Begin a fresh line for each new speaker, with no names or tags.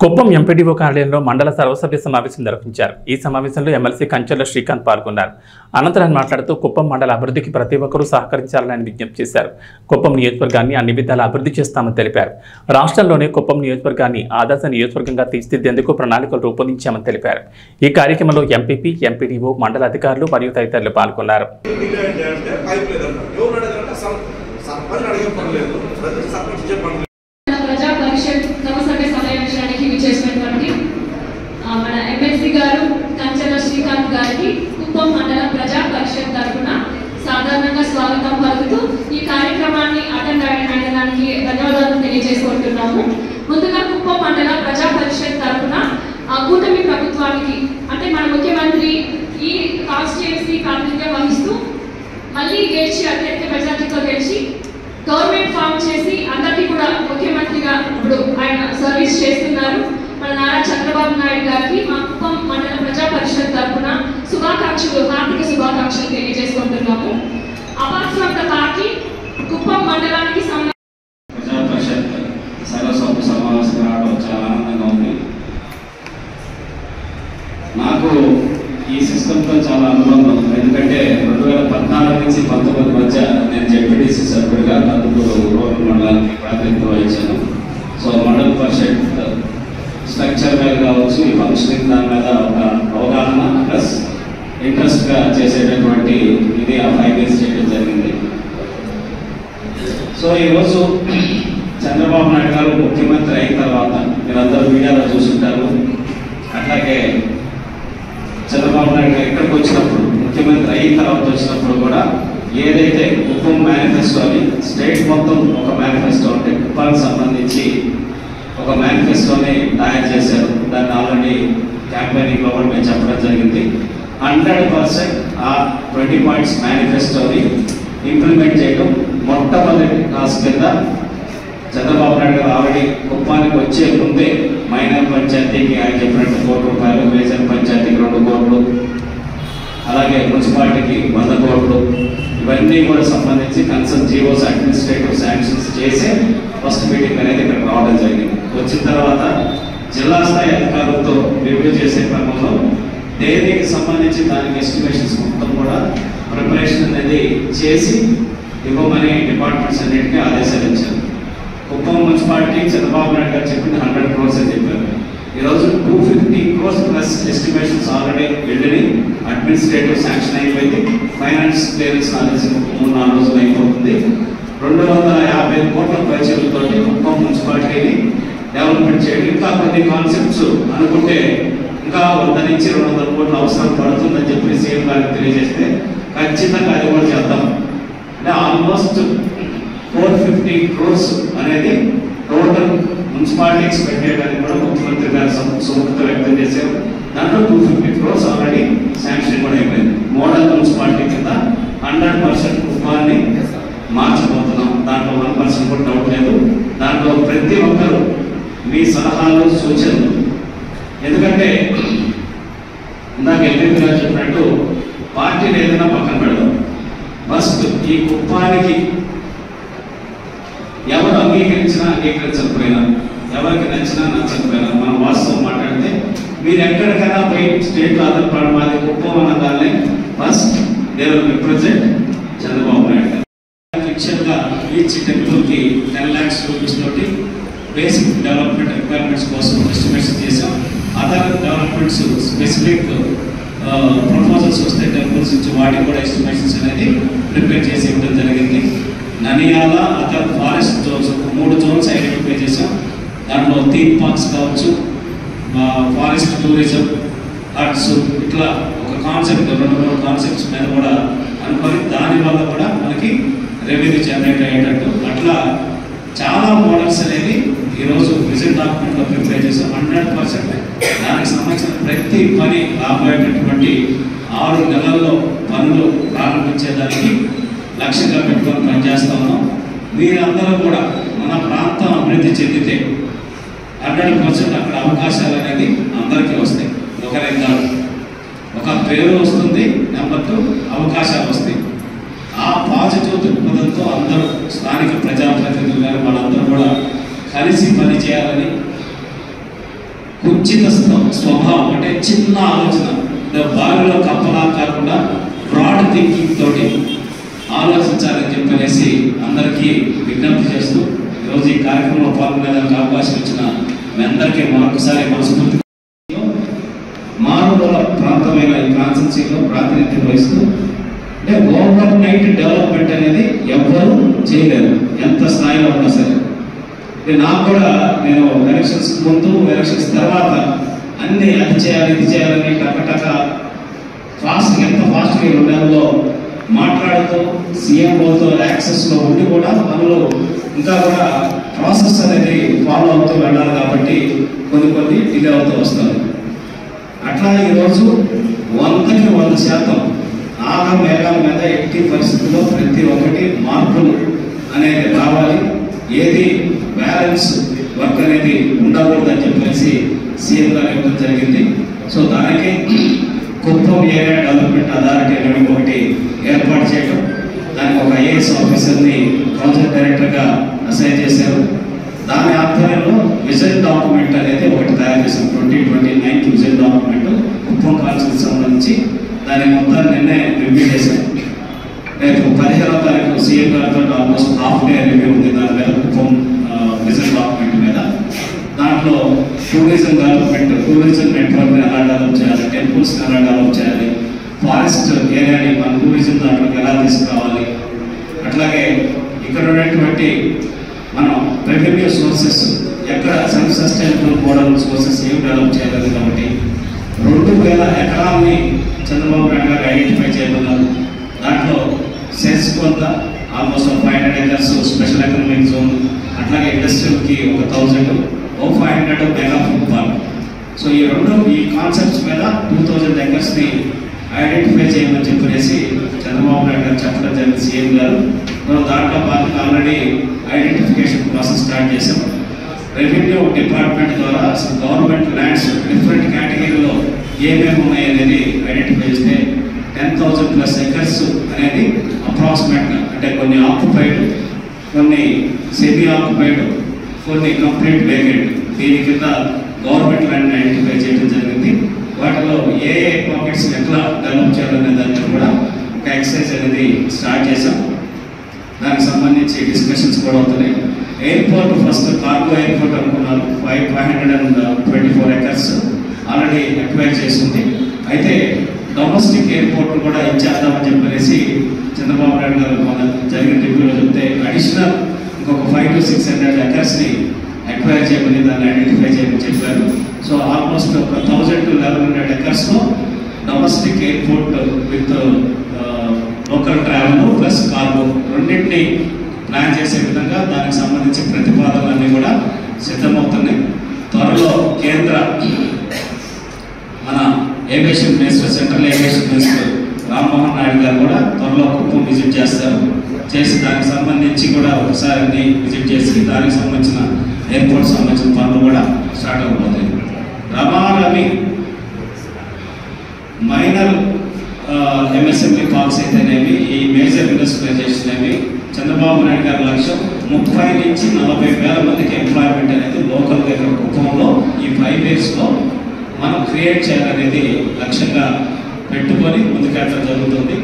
Kuppam MPDO కార్యాలయంలో మండల సర్వసభ్య సమావేశం నిర్వహించారు. ఈ సమావేశంలో ఎమ్మెల్సీ కంచెల శ్రీకాంత్ పాల్గొన్నారు. అనంతరం మాట్లాడుతూ కుప్పం మండల అభివృద్ధికి ప్రతి ఒక్కరూ సహకరించాలని విజ్ఞప్తి చేశారు. కుప్పం నియోజకవర్గాన్ని అన్ని విధాలా అభివృద్ధి చేస్తామని తెలిపారు. రాష్ట్రంలోనే కుప్పం నియోజకవర్గాన్ని ఆదర్శ నియోజకవర్గంగా తీర్చిదిద్దేందుకు ప్రణాళికలు రూపొందించామని తెలిపారు. ఈ కార్యక్రమంలో ఎంపీపీ, ఎంపీడీఓ, మండల అధికారులు మరియు తదితరులు పాల్గొన్నారు.
మన ఎమ్మెల్సీ గారు కంచెల శ్రీకాంత్ గారికి కుప్పం మండల ప్రజా పరిషత్ తరఫున సాధారణంగా స్వాగతం పలుకుతూ ఈ కార్యక్రమాన్ని అటెండ్ అయినందుకు ధన్యవాదాలు తెలియజేసుకుంటున్నాము. ముందుగా కుప్పం మండల ప్రజా పరిషత్ తరఫున కూటమి ప్రభుత్వానికి అంటే మన ముఖ్యమంత్రి ఈ కాన్స్టిట్యుయెన్సీ ప్రాతినిధ్యం వహిస్తూ మళ్ళీ గెలిచి అత్యధిక మెజార్టీతో గెలిచి గవర్నమెంట్ ఫామ్ చేసి అందరికీ కూడా ముఖ్యమంత్రిగా ఇప్పుడు ఆయన సర్వీస్ చేస్తున్నారు. మన నారా చంద్రబాబు నాయుడు గారికి మా కుప్పం మండల ప్రజా పరిషత్ తరఫున హార్దిక శుభాకాంక్షలు తెలియజేసుకుంటున్నాము. Apart from the party Kuppam మండలానికి
ప్రజా పరిషత్ సర్వసభ్య సమావేశం రావడం చాలా ఆనందంగా ఉంది. నాకు ఈ సిస్టంతో చాలా అనుబంధం. ఎందుకంటే 2014 నుంచి 19 మధ్య నేను జెడ్పీటీసీ సభ్యుడిగా నందుకూరు రూరల్ మండలానికి ప్రాతినిధ్యం వహించాను. సో మండల పరిషత్ స్ట్రక్చర్ మీద కావచ్చు, ఈ ఫంక్షనింగ్ దాని మీద ఒక అవగాహన ప్లస్ ఇంట్రెస్ట్గా చేసేటటువంటి ఇది ఆ 5 years చేయడం జరిగింది. సో ఈరోజు చంద్రబాబు నాయుడు గారు ముఖ్యమంత్రి అయిన తర్వాత మీరందరూ మీడియాలో చూసుంటారు. అట్లాగే చంద్రబాబు నాయుడు గారు ఇక్కడికి వచ్చినప్పుడు ముఖ్యమంత్రి అయిన తర్వాత వచ్చినప్పుడు కూడా ఏదైతే కుప్పం మేనిఫెస్టో అని స్టేట్ మొత్తం ఒక మేనిఫెస్టో అంటే కుప్పానికి సంబంధించి ఒక మేనిఫెస్టోని తయారు చేశారు. దాన్ని ఆల్రెడీ క్యాంపెయినింగ్లో కూడా మేము చెప్పడం జరిగింది. 100% ఆ 20 points మేనిఫెస్టోని ఇంప్లిమెంట్ చేయడం మొట్టమొదటి టాస్క్ కింద చంద్రబాబు నాయుడు గారు ఆల్రెడీ కుప్పానికి వచ్చే ముందే మైనర్ పంచాయతీకి ఆయన చెప్పినట్టు 1 కోటి రూపాయలు, మేజర్ పంచాయతీకి 2 కోట్లు, అలాగే మున్సిపాలిటీకి 100 కోట్లు, ఇవన్నీ కూడా సంబంధించి కన్సర్న్ జీవోస్ అడ్మినిస్ట్రేటివ్ శాంక్షన్స్ చేసే ఫస్ట్ మీటింగ్ అనేది ఇక్కడ రావడం జరిగింది. వచ్చిన తర్వాత జిల్లా స్థాయి అధికారులతో రివ్యూ చేసే క్రమంలో దేనికి సంబంధించి దానికి ఎస్టిమేషన్స్ మొత్తం కూడా ప్రిపరేషన్ అనేది చేసి ఇవ్వమని డిపార్ట్మెంట్స్ అన్నింటికీ ఆదేశాలు ఇచ్చారు. కుప్పం మున్సిపాలిటీ చంద్రబాబు నాయుడు గారు చెప్పింది 100 crores అని చెప్పారు. ఈరోజు 250 crores ప్లస్ ఎస్టిమేషన్స్ ఆల్రెడీ వెళ్ళి అడ్మినిస్ట్రేటివ్ శాంక్షన్ అయిపోయింది. ఫైనాన్స్ క్లియరెన్స్ ఆదేశం 3-4 రోజులు అయిపోతుంది. 250 కోట్ల పైచీలతో కుప్పం మున్సిపాలిటీని డెవలప్మెంట్ చేయడం, ఇంకా కొన్ని కాన్సెప్ట్స్ అనుకుంటే ఇంకా 100 నుంచి 200 కోట్ల అవసరం పడుతుందని చెప్పి సీఎం గారికి తెలియజేస్తే ఖచ్చితంగా అది కూడా చేద్దాం. అంటే ఆల్మోస్ట్ 450 crores అనేది టోటల్ మున్సిపాలిటీకి స్పెండ్ చేయడానికి కూడా ముఖ్యమంత్రి గారు సుముఖత వ్యక్తం చేశారు. దాంట్లో 250 crores ఆల్రెడీ శాంక్షన్ కూడా అయిపోయింది. మోడల్ మున్సిపాలిటీ కింద 100% కుప్పాన్ని మార్చబోతున్నాం. దాంట్లో 1% కూడా డౌట్ లేదు. దాంట్లో ప్రతి ఒక్కరూ మీ సలహాలు, సూచనలు, ఎందుకంటే ఇందాక ఎంపీ గారు చెప్పినట్టు పార్టీని ఏదైనా పక్కన పెడదాం. ఫస్ట్ ఈ కుప్పానికి ఎవరు అంగీకరించినా అంగీకరించకపోయినా, ఎవరికి నచ్చినా నచ్చకపోయినా, మనం వాస్తవం మాట్లాడితే మీరు ఎక్కడికైనా పోయి స్టేట్లో ఆధారపడి మాది కుప్పం అన్నదాన్ని first they will represent Chandrababu Naidu garu. ఫిక్చర్గా ఈచ్ టెంపుల్కి 10 lakhs rupees తోటి బేసిక్ డెవలప్మెంట్ రిక్వైర్మెంట్స్ కోసం ఎస్టిమేషన్ చేసాం. అదర్ డెవలప్మెంట్స్ స్పెసిఫిక్ ప్రపోజల్స్ వస్తే టెంపుల్స్ నుంచి వాటికి కూడా ఎస్టిమేషన్స్ అనేది ప్రిపేర్ చేసి ఇవ్వడం జరిగింది. Naniyala other forest zones 3 zones identify చేసాం. దాంట్లో థీమ్ పార్క్స్ కావచ్చు, ఫారెస్ట్ టూరిజం, ఆర్ట్స్, ఇట్లా ఒక కాన్సెప్ట్ 2-3 కాన్సెప్ట్స్ మీద కూడా అనుకొని దానివల్ల కూడా మనకి రెవెన్యూ జనరేట్ అయ్యేటట్టు అట్లా చాలా మోడల్స్ అనేది ఈరోజు విజన్ డాక్యుమెంట్లో ప్రిపేర్ చేసాం. 100% దానికి సంబంధించిన ప్రతి పని రాబోయేటటువంటి 6 నెలల్లో పనులు ప్రారంభించేదానికి లక్ష్యంగా పెట్టుకొని పనిచేస్తా ఉన్నాం. మీరందరూ కూడా మన ప్రాంతం అభివృద్ధి చెందితే 100% అక్కడ అవకాశాలు అనేది అందరికీ వస్తాయి. ఒకరికి కాదు, ఒక పేరు వస్తుంది, నెంబర్ 2 అవకాశాలు వస్తాయి. ఆ పాజిటివ్ దృక్పథంతో అందరూ స్థానిక ప్రజాప్రతినిధులు గారు వాళ్ళందరూ కూడా కలిసి పనిచేయాలని కుంచిత స్వభావం, అంటే చిన్న ఆలోచన, బావిలో కప్పలా కాకుండా బ్రాడ్ థింకింగ్ తోటి ఆలోచించాలని చెప్పనేసి అందరికీ విజ్ఞప్తి చేస్తూ ఈరోజు ఈ కార్యక్రమంలో పాల్గొనేందుకు అవకాశం ఇచ్చిన మీ అందరికీ మరొకసారి మనస్ఫూర్తి మారుమూల ప్రాంతమైన ఈ కాన్స్టిట్యూన్సీలో ప్రాతినిధ్యం వహిస్తూ అంటే ఓవర్ నైట్ డెవలప్మెంట్ అనేది ఎవ్వరూ చేయలేరు, ఎంత స్థాయిలో ఉన్నా సరే. నాకు కూడా నేను ఎలక్షన్స్ ముందు ఎలక్షన్స్ తర్వాత అన్ని అది చేయాలి ఇది చేయాలని టకటక ఎంత ఫాస్ట్గా ఈ 2 నెలల్లో మాట్లాడుతూ సీఎంఓతో యాక్సెస్లో ఉండి కూడా పనులు ఇంకా కూడా ప్రాసెస్ అనేది ఫాలో అవుతూ వెళ్ళాలి కాబట్టి కొన్ని డిలే అవుతూ వస్తుంది. అట్లా ఈరోజు 100కి 100% ఆగా మేఘాల మీద ఎట్టి పరిస్థితుల్లో ప్రతి ఒక్కటి మార్పులు అనేది రావాలి, ఏది బ్యాలెన్స్ వర్క్ అనేది ఉండకూడదని చెప్పేసి సీఎం గారు ఇవ్వడం జరిగింది. సో దానికి కుప్పం ఏరియా డెవలప్మెంట్ అథారిటీ అనేది ఒకటి ఏర్పాటు చేయడం, దానికి ఒక ఐఏఎస్ ఆఫీసర్ని ప్రాజెక్ట్ డైరెక్టర్గా అసైన్ చేశారు. దాని ఆధ్వర్యంలో విజన్ డాక్యుమెంట్ అనేది ఒకటి తయారు చేశాం. 2029 విజన్ డాక్యుమెంట్ కుప్పం కాన్స్టిట్యూన్సీకి సంబంధించి దాని మొత్తాన్ని నిన్నే రివ్యూ చేశాం. రేపు 15వ తారీఖు సీఎం గారితో ఆల్మోస్ట్ హాఫ్ డే రివ్యూ ఉంది దాని మీద, కుప్పం విజన్ డాక్యుమెంట్ మీద. దాంట్లో టూరిజం డెవలప్మెంట్, టూరిజం నెట్వర్క్ని ఎలా డెవలప్ చేయాలి, టెంపుల్స్ని ఎలా డెవలప్ చేయాలి, ఫారెస్ట్ ఏరియాని మన టూరిజం దాంట్లోకి ఎలా తీసుకురావాలి, అట్లాగే ఇక్కడ ఉన్నటువంటి మనం రెవెన్యూ సోర్సెస్ ఎక్కడ సెల్ఫ్ సస్టైనబుల్ మోడల్ సోర్సెస్ ఏం డెవలప్ చేయాలి కాబట్టి 2000 ఎకరాలని చంద్రబాబు నాయుడు గారు ఐడెంటిఫై చేయమన్నారు. దాంట్లో సెన్స్ కొంత almost 500 acres special economic zone, అట్లాగే ఇండస్ట్రియల్కి 1000, 500 మెగా ఫుడ్ పార్క్. సో ఈ కాన్సెప్ట్స్ మీద 2000 acresని ఐడెంటిఫై చేయమని చెప్పేసి చంద్రబాబు నాయుడు గారు చెప్పడం జరిగింది సీఎం గారు. దాంట్లో భాగంగా ఆల్రెడీ ఐడెంటిఫికేషన్ ప్రాసెస్ స్టార్ట్ చేసాం. రెవెన్యూ డిపార్ట్మెంట్ ద్వారా అసలు గవర్నమెంట్ ల్యాండ్స్ డిఫరెంట్ కేటగిరీలో ఏమేమి ఉన్నాయి అనేది ఐడెంటిఫై చేస్తే 10,000+ acres అనేది అప్రాక్సిమేట్గా, అంటే కొన్ని ఆక్యుపైడ్, కొన్ని సెమీ ఆక్యుపైడ్, కొన్ని కంప్లీట్ వేకెంట్, దీని కింద గవర్నమెంట్ ల్యాండ్ ఐడెంటిఫై చేయడం జరిగింది. వాటిలో ఏ పాకెట్స్ ఎట్లా డెవలప్ చేయాలనే దాన్ని కూడా ఒక ఎక్సర్సైజ్ అనేది స్టార్ట్ చేసాం. దానికి సంబంధించి డిస్కషన్స్ కూడా అవుతున్నాయి. ఎయిర్పోర్ట్ ఫస్ట్ కార్గో ఎయిర్పోర్ట్ అనుకున్నారు, 524 acres ఆల్రెడీ అక్వైర్ చేసింది. అయితే డొమెస్టిక్ ఎయిర్పోర్ట్ కూడా ఇచ్చేద్దామని చెప్పేసి చంద్రబాబు నాయుడు గారు మన జరిగిన రివ్యూలో చెప్తే అడిషనల్ ఇంకొక 500 to 600 acresని అక్వైర్ చేయమని దాన్ని ఐడెంటిఫై చేయమని చెప్పారు. సో ఆల్మోస్ట్ ఒక 1000 to 1100 acresలో domestic airport with local travel plus cargo రెండింటిని ప్లాన్ చేసే విధంగా దానికి సంబంధించి ప్రతిపాదనలన్నీ కూడా సిద్ధమవుతున్నాయి. త్వరలో కేంద్ర మన aviation minister, central aviation minister Rammohan Naidu గారు కూడా త్వరలో కుప్పం విజిట్ చేస్తారు. చేసి దానికి సంబంధించి కూడా ఒకసారి విజిట్ చేసి దానికి సంబంధించిన ఎయిర్పోర్ట్ సంబంధించిన పనులు కూడా స్టార్ట్ అయిపోతాయి. రమారమి మైనర్ ఎంఎస్ఎంఈ పార్క్స్ అయితేనేమి, ఈ మేజర్ ఇండస్ట్రియలైజేషన్ అనేవి చంద్రబాబు నాయుడు గారి లక్ష్యం 30 నుంచి 40 వేల మందికి ఎంప్లాయ్మెంట్ అనేది లోకల్ దగ్గర కుప్పంలో ఈ 5 yearsలో మనం క్రియేట్ చేయాలనేది లక్ష్యంగా పెట్టుకొని ముందుకెళ్ళడం జరుగుతుంది.